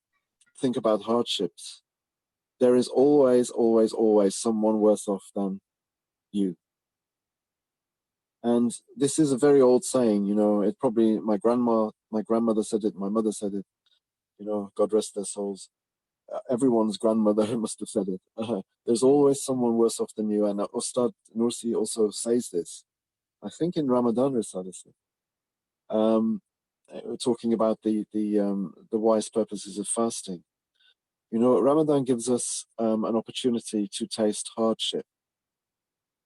Speaker 2: think about hardships, there is always, always, always someone worse off than you. And this is a very old saying, you know, it probably, my grandmother said it, my mother said it, you know, God rest their souls. Everyone's grandmother must have said it. There's always someone worse off than you. And Ustad Nursi also says this, I think in Ramadan Risalisi. We're talking about the wise purposes of fasting. You know, Ramadan gives us an opportunity to taste hardship,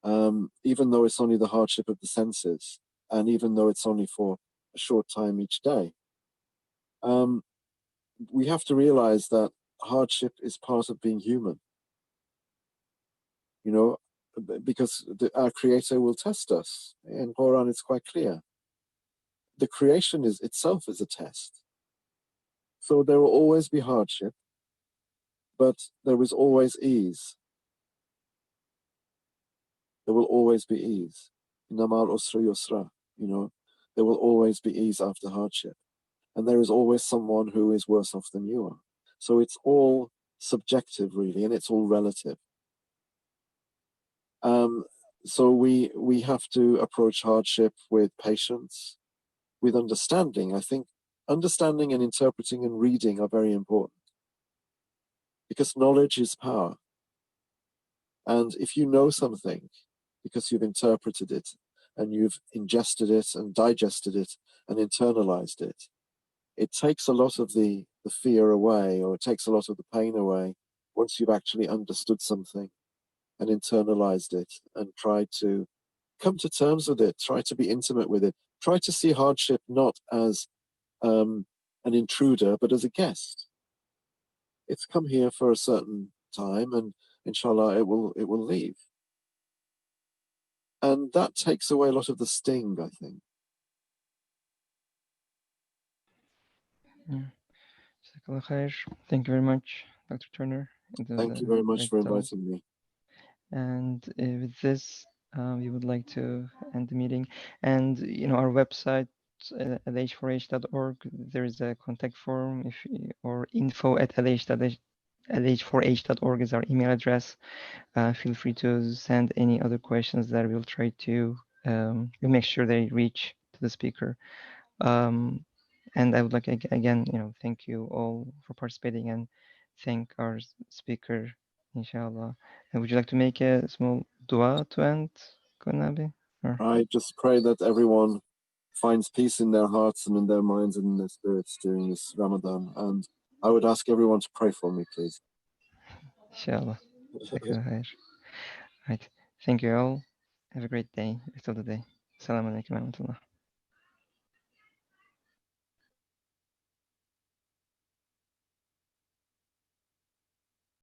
Speaker 2: even though it's only the hardship of the senses, and even though it's only for a short time each day. We have to realize that hardship is part of being human. You know, because our Creator will test us. In Quran, it's quite clear. The creation itself is a test. So there will always be hardship, but there is always ease. There will always be ease. Innamal usra yusra, you know, there will always be ease after hardship. And there is always someone who is worse off than you are. So it's all subjective, really, and it's all relative. So we have to approach hardship with patience, with understanding. I think understanding and interpreting and reading are very important, because knowledge is power. And if you know something because you've interpreted it and you've ingested it and digested it and internalized it, it takes a lot of the fear away, or it takes a lot of the pain away once you've actually understood something and internalized it and tried to come to terms with it, try to be intimate with it, try to see hardship not as an intruder, but as a guest. It's come here for a certain time, and inshallah it will leave. And that takes away a lot of the sting, I think.
Speaker 1: Thank you very much, Dr. Turner.
Speaker 2: Thank you very much for inviting me.
Speaker 1: And with this, we would like to end the meeting. And our website, lh4h.org, there is a contact form or info@lh.org. lh4h.org is our email address. Feel free to send any other questions that we'll try to we'll make sure they reach to the speaker. And I would like again, thank you all for participating and thank our speaker, inshallah. And would you like to make a small dua to end, Konabi?
Speaker 2: I just pray that everyone finds peace in their hearts and in their minds and in their spirits during this Ramadan. And I would ask everyone to pray for me, please.
Speaker 1: Inshallah. Right. Thank you all. Have a great day, rest of the day. Assalamu alaikum wa rahmatullah.